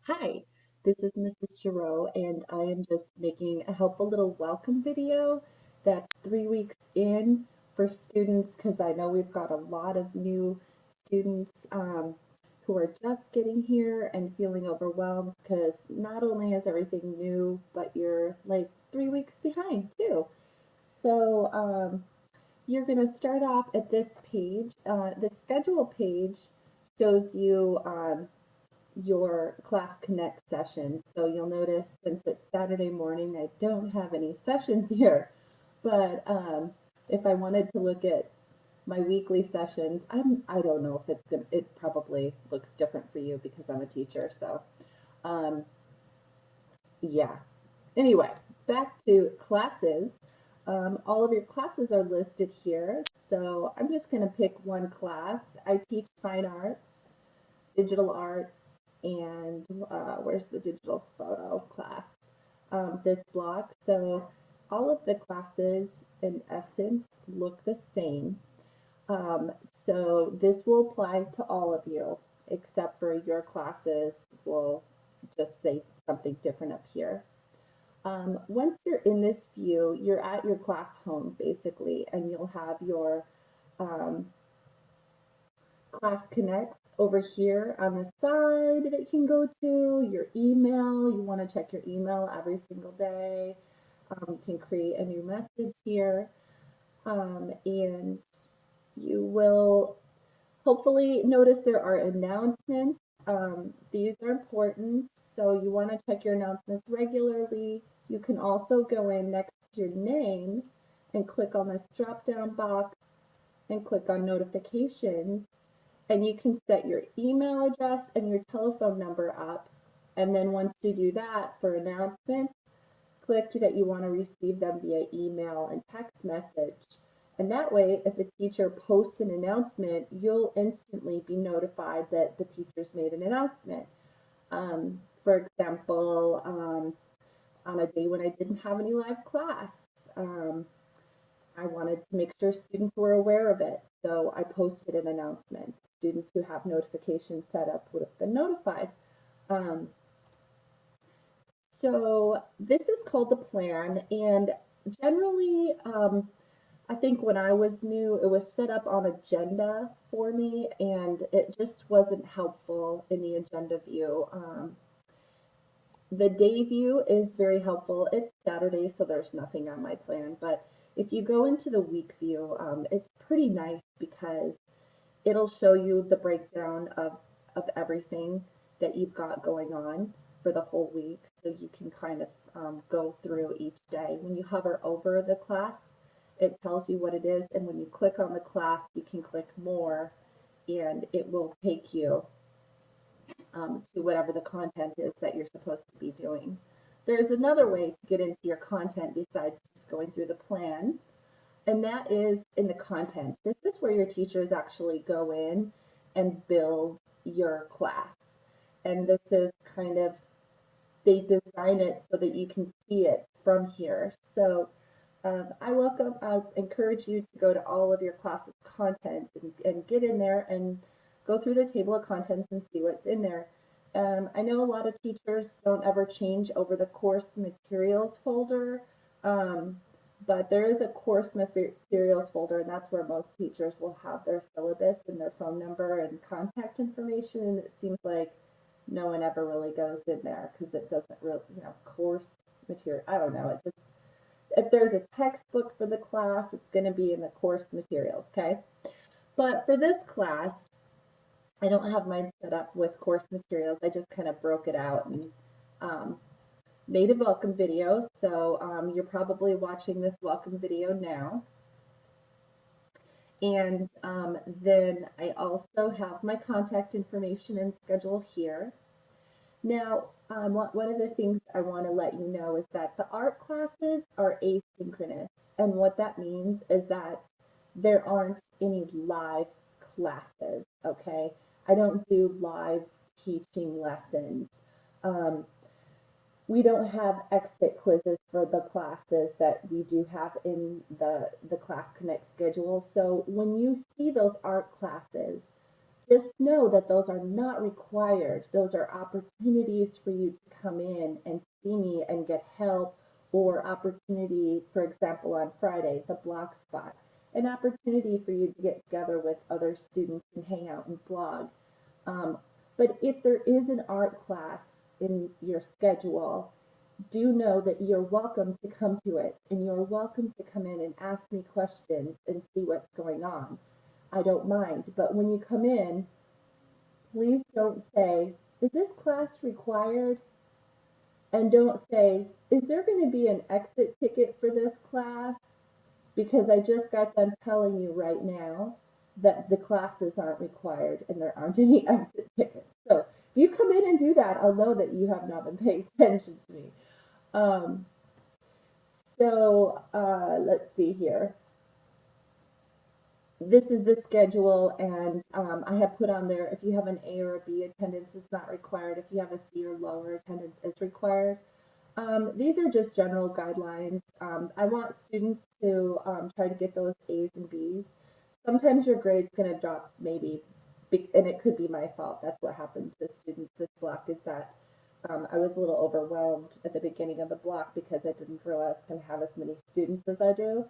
Hi, this is Mrs. Girot, and I am just making a helpful little welcome video that's 3 weeks in for students because I know we've got a lot of new students who are just getting here and feeling overwhelmed because not only is everything new, but you're like 3 weeks behind too. So you're going to start off at this page. The schedule page shows you your Class Connect session. So you'll notice since it's Saturday morning, I don't have any sessions here. But if I wanted to look at my weekly sessions, I don't know if it's gonna, it probably looks different for you because I'm a teacher. So um, yeah. Anyway, back to classes. All of your classes are listed here. So I'm just going to pick one class. I teach fine arts, digital arts, and where's the digital photo class? This block. So all of the classes in essence look the same. So this will apply to all of you, except for your classes will just say something different up here. Once you're in this view, you're at your class home basically, and you'll have your um, Class Connects over here on the side that you can go to, your email. You want to check your email every single day. You can create a new message here, and you will hopefully notice there are announcements. These are important, so you want to check your announcements regularly. You can also go in next to your name and click on this drop down box and click on notifications, and you can set your email address and your telephone number up. And then once you do that for announcements, click that you want to receive them via email and text message. And that way, if a teacher posts an announcement, you'll instantly be notified that the teacher's made an announcement. For example, on a day when I didn't have any live class, um, I wanted to make sure students were aware of it. So I posted an announcement. Students who have notifications set up would have been notified. Um, so this is called the plan, and generally, I think when I was new, it was set up on agenda for me, and it just wasn't helpful in the agenda view. The day view is very helpful. It's Saturday, so there's nothing on my plan, but if you go into the week view, it's pretty nice because it'll show you the breakdown of everything that you've got going on for the whole week. So you can kind of go through each day. When you hover over the class, it tells you what it is. And when you click on the class, you can click more and it will take you to whatever the content is that you're supposed to be doing. There's another way to get into your content besides just going through the plan, and that is in the content. This is where your teachers actually go in and build your class. And this is kind of, they design it so that you can see it from here. So I encourage you to go to all of your class's content and get in there and go through the table of contents and see what's in there. I know a lot of teachers don't ever change over the course materials folder, but there is a course materials folder, and that's where most teachers will have their syllabus and their phone number and contact information. And it seems like no one ever really goes in there because it doesn't really, course material. I don't know. It just, if there's a textbook for the class, it's going to be in the course materials, okay? But for this class, I don't have mine set up with course materials. I just kind of broke it out and um, made a welcome video. So you're probably watching this welcome video now. And then I also have my contact information and schedule here. Now, one of the things I want to let you know is that the art classes are asynchronous. And what that means is that there aren't any live classes, okay? I don't do live teaching lessons. Um, we don't have exit quizzes for the classes that we do have in the Class Connect schedule. So when you see those art classes, just know that those are not required. Those are opportunities for you to come in and see me and get help, or opportunity, for example, on Friday, the block spot, an opportunity for you to get together with other students and hang out and blog. Um, but if there is an art class in your schedule, do know that you're welcome to come to it, and you're welcome to come in and ask me questions and see what's going on. I don't mind. But when you come in, please don't say, is this class required? And don't say, is there going to be an exit ticket for this class? Because I just got done telling you right now that the classes aren't required and there aren't any exit tickets. So if you come in and do that, I'll know that you have not been paying attention to me. Um, let's see here. This is the schedule, and I have put on there, if you have an A or a B, attendance is not required. If you have a C or lower, attendance is required. These are just general guidelines. I want students to try to get those A's and B's. Sometimes your grade's going to drop, maybe, and it could be my fault. That's what happened to students this block, is that I was a little overwhelmed at the beginning of the block because I didn't realize I was going to have as many students as I do.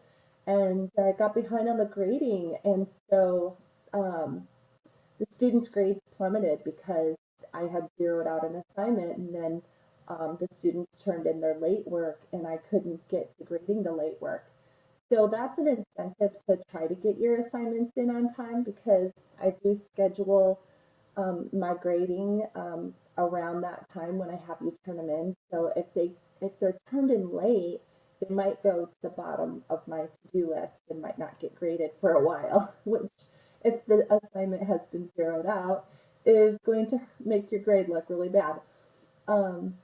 And I got behind on the grading. And so the students' grades plummeted because I had zeroed out an assignment, and then the students turned in their late work and I couldn't get to grading the late work. So that's an incentive to try to get your assignments in on time, because I do schedule my grading around that time when I have you turn them in. So if they're turned in late, they might go to the bottom of my to-do list and might not get graded for a while, which, if the assignment has been zeroed out, is going to make your grade look really bad. Um,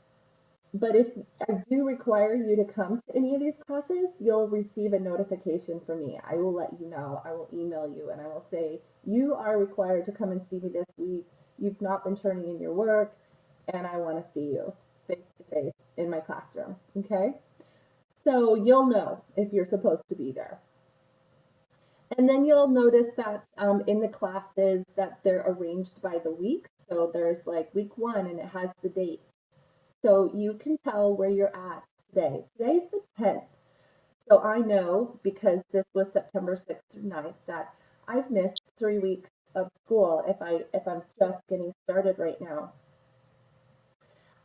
but if I do require you to come to any of these classes, you'll receive a notification from me. I will let you know. I will email you and I will say, you are required to come and see me this week. You've not been turning in your work, and I want to see you face to face in my classroom. Okay? So you'll know if you're supposed to be there. And then you'll notice that in the classes that they're arranged by the week. So there's like week 1 and it has the date. So you can tell where you're at today. Today's the 10th. So I know, because this was September 6th through 9th, that I've missed 3 weeks of school if I'm just getting started right now.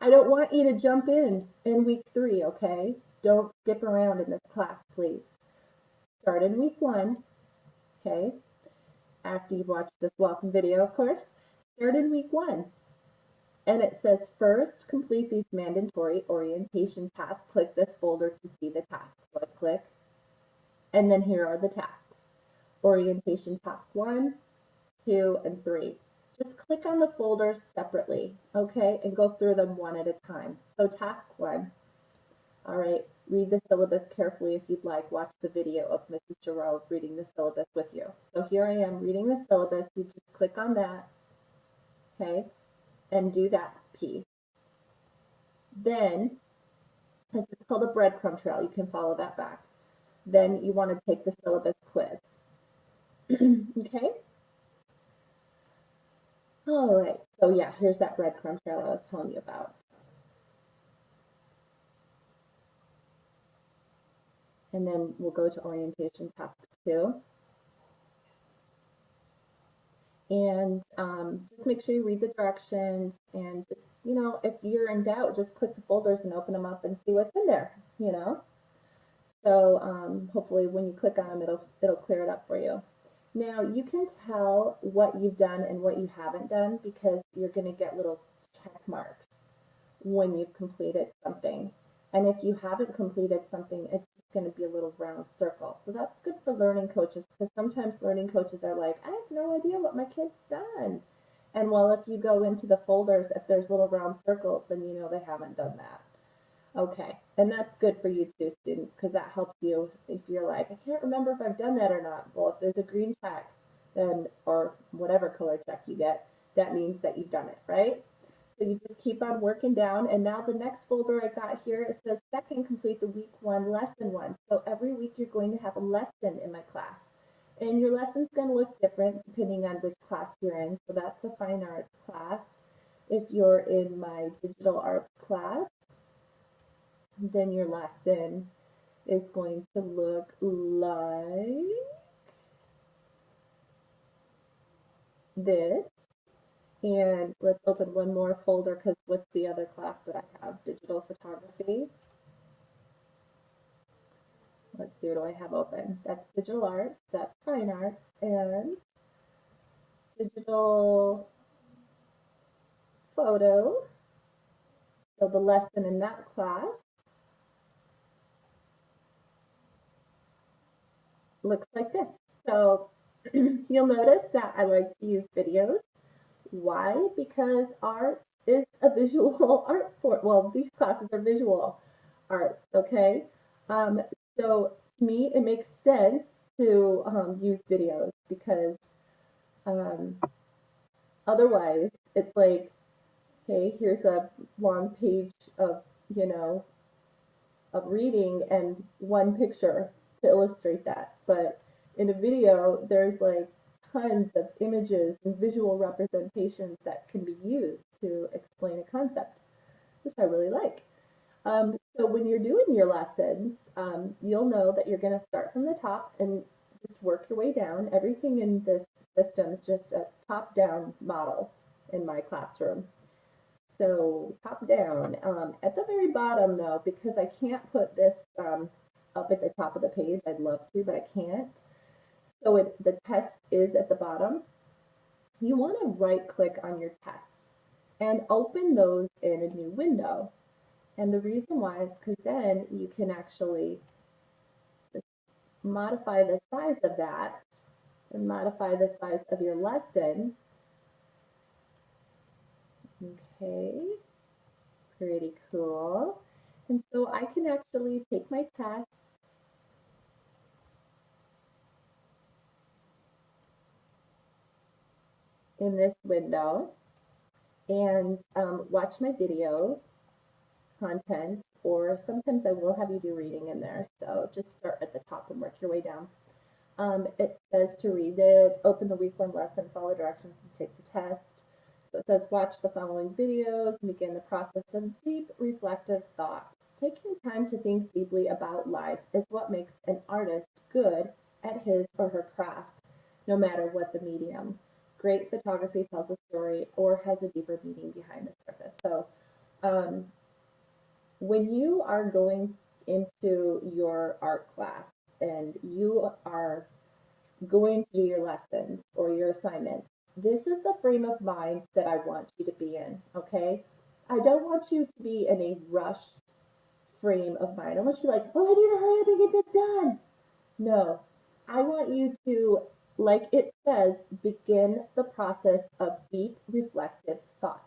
I don't want you to jump in week 3, okay? Don't skip around in this class, please. Start in week 1, okay? After you've watched this welcome video, of course. Start in week 1. And it says, first, complete these mandatory orientation tasks. Click this folder to see the tasks. So I click, and then here are the tasks. Orientation task 1, 2, and 3. Just click on the folders separately, okay, and go through them one at a time. So task 1, all right, read the syllabus carefully if you'd like. Watch the video of Mrs. Girot reading the syllabus with you. So here I am reading the syllabus. You just click on that, okay, and do that piece. Then, this is called a breadcrumb trail. You can follow that back. Then you want to take the syllabus quiz. Okay? All right. So yeah, here's that breadcrumb trail I was telling you about. And then we'll go to orientation task 2. And just make sure you read the directions, and just, if you're in doubt, just click the folders and open them up and see what's in there, So hopefully when you click on them, it'll clear it up for you. Now you can tell what you've done and what you haven't done, because you're going to get little check marks when you've completed something. And if you haven't completed something, it's just going to be a little round circle. So that's good for learning coaches, because sometimes learning coaches are like, I have no idea what my kid's done. And well, if you go into the folders, if there's little round circles, then you know they haven't done that. Okay, and that's good for you too, students, because that helps you if you're like, I can't remember if I've done that or not. Well, if there's a green check, then, or whatever color check you get, that means that you've done it, right? So you just keep on working down, and now the next folder I got here, it says second, complete the week 1 lesson 1. So every week you're going to have a lesson in my class. And your lesson's going to look different depending on which class you're in. So that's a fine arts class. If you're in my digital art class, then your lesson is going to look like this. And let's open one more folder because what's the other class that I have? Digital photography. Let's see, what do I have open? That's digital arts, that's fine arts, and digital photo. So the lesson in that class looks like this. So you'll notice that I like to use videos. Why? Because art is a visual art form. Well, these classes are visual arts, okay? Um, so to me, it makes sense to use videos because um, otherwise it's like, okay, here's a long page of, you know, of reading and one picture to illustrate that. But in a video, there's like tons of images and visual representations that can be used to explain a concept, which I really like. So when you're doing your lessons, you'll know that you're going to start from the top and just work your way down. Everything in this system is just a top-down model in my classroom. So top down. At the very bottom though, because I can't put this up at the top of the page, I'd love to, but I can't. So the test is at the bottom. You want to right click on your tests and open those in a new window. And the reason why is because then you can actually modify the size of that and modify the size of your lesson. Okay, pretty cool. And so I can actually take my test in this window and watch my video content, or sometimes I will have you do reading in there. So just start at the top and work your way down. It says to read it, open the week one lesson, follow directions, and take the test. So it says watch the following videos and begin the process of deep reflective thought. Taking time to think deeply about life is what makes an artist good at his or her craft, no matter what the medium. Great photography tells a story or has a deeper meaning behind the surface. So um, when you are going into your art class and you are going to do your lessons or your assignments, this is the frame of mind that I want you to be in, okay? I don't want you to be in a rushed frame of mind. I want you to be like, oh, I need to hurry up and get this done. No, I want you to, like it says, begin the process of deep reflective thought.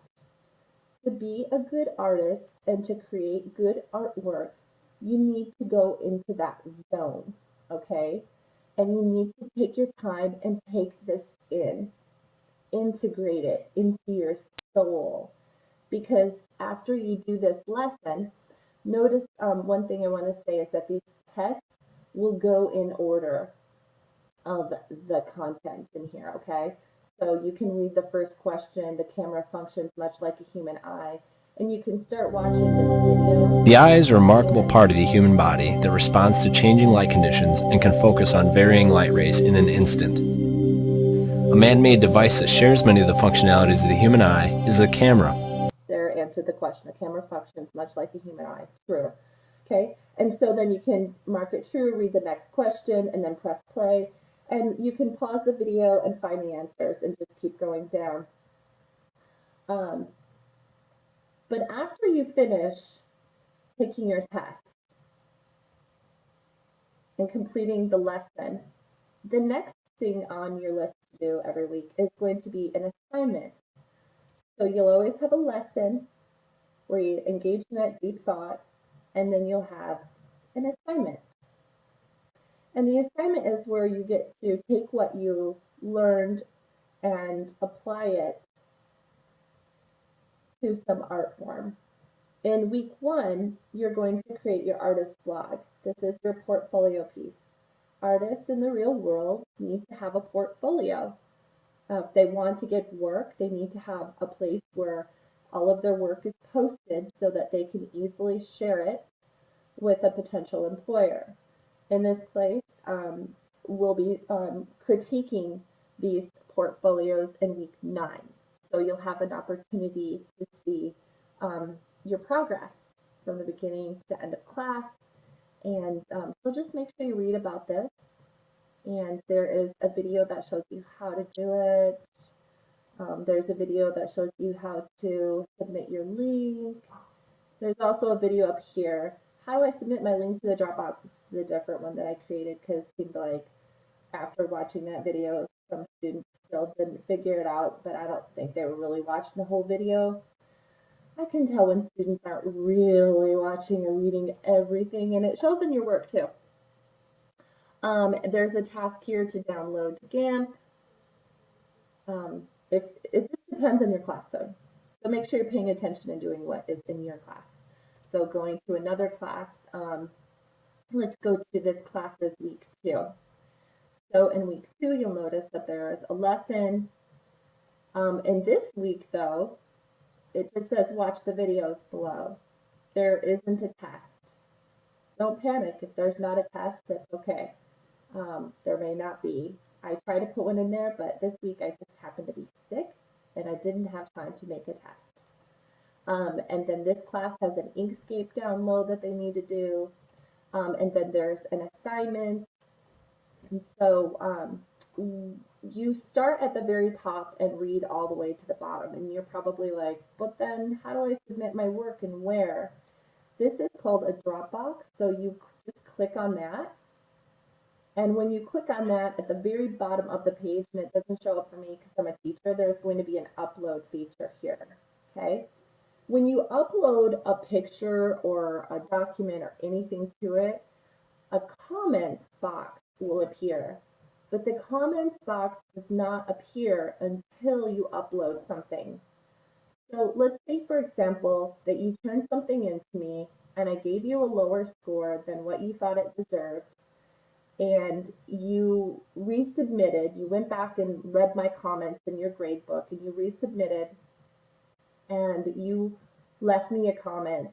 To be a good artist and to create good artwork, you need to go into that zone, okay? And you need to take your time and take this in, integrate it into your soul. Because after you do this lesson, notice one thing I want to say is that these tests will go in order of the content in here, okay? So you can read the first question, the camera functions much like a human eye, and you can start watching this video. The eye is a remarkable part of the human body that responds to changing light conditions and can focus on varying light rays in an instant. A man-made device that shares many of the functionalities of the human eye is the camera. There answered the question. A camera functions much like a human eye. True. Okay, and so then you can mark it true, read the next question, and then press play. And you can pause the video and find the answers and just keep going down. But after you finish taking your test and completing the lesson, the next thing on your list to do every week is going to be an assignment. So you'll always have a lesson where you engage in that deep thought, and then you'll have an assignment. And the assignment is where you get to take what you learned and apply it to some art form. In week one, you're going to create your artist blog. This is your portfolio piece. artists in the real world need to have a portfolio. If they want to get work, they need to have a place where all of their work is posted so that they can easily share it with a potential employer. In this place, we'll be critiquing these portfolios in week 9. So you'll have an opportunity to see your progress from the beginning to the end of class. And so just make sure you read about this. And there is a video that shows you how to do it. There's a video that shows you how to submit your link. There's also a video up here. How do I submit my link to the Dropbox? This is a different one that I created because it seemed like after watching that video, some students still didn't figure it out, but I don't think they were really watching the whole video. I can tell when students aren't really watching or reading everything, and it shows in your work too. There's a task here to download GAMP. If it just depends on your class though. So make sure you're paying attention and doing what is in your class. So going to another class, let's go to this class's week 2. So in week 2, you'll notice that there is a lesson. In this week though, it just says watch the videos below. There isn't a test. Don't panic if there's not a test, that's okay. There may not be. I try to put one in there, but this week I just happened to be sick and I didn't have time to make a test. And then this class has an Inkscape download that they need to do. And then there's an assignment. And so you start at the very top and read all the way to the bottom. And you're probably like, but then how do I submit my work and where? This is called a Dropbox. So you just click on that. And when you click on that at the very bottom of the page, and it doesn't show up for me because I'm a teacher, there's going to be an upload feature here. Okay. When you upload a picture or a document or anything to it, a comments box will appear. But the comments box does not appear until you upload something. So let's say, for example, that you turned something in to me and I gave you a lower score than what you thought it deserved, and you resubmitted, you went back and read my comments in your grade book and you resubmitted and you left me a comment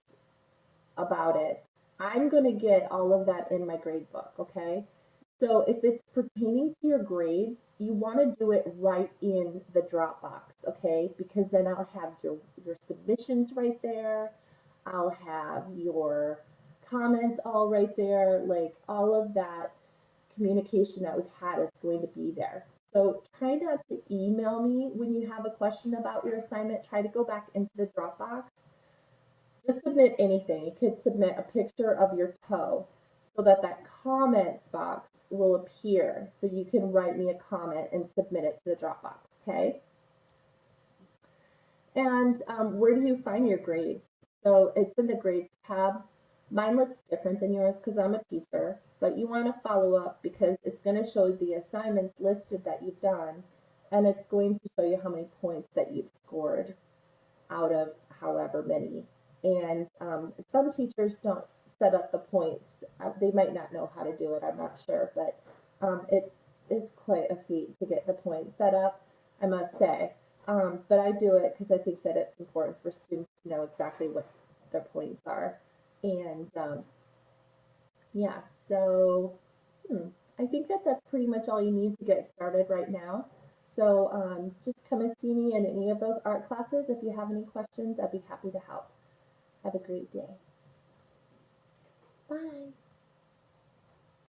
about it, I'm going to get all of that in my grade book, okay? So if it's pertaining to your grades, you want to do it right in the Dropbox, okay? Because then I'll have your submissions right there. I'll have your comments all right there. Like all of that communication that we've had is going to be there. So try not to email me when you have a question about your assignment. Try to go back into the Dropbox. Just submit anything. You could submit a picture of your toe so that that comments box will appear. So you can write me a comment and submit it to the Dropbox, okay? And where do you find your grades? So it's in the grades tab. Mine looks different than yours because I'm a teacher, but you want to follow up because it's going to show the assignments listed that you've done, and it's going to show you how many points that you've scored out of however many. And some teachers don't set up the points. They might not know how to do it, I'm not sure, but it's quite a feat to get the points set up, I must say. But I do it because I think that it's important for students to know exactly what their points are. And yeah, so I think that that's pretty much all you need to get started right now. So just come and see me in any of those art classes. If you have any questions, I'd be happy to help. Have a great day. Bye.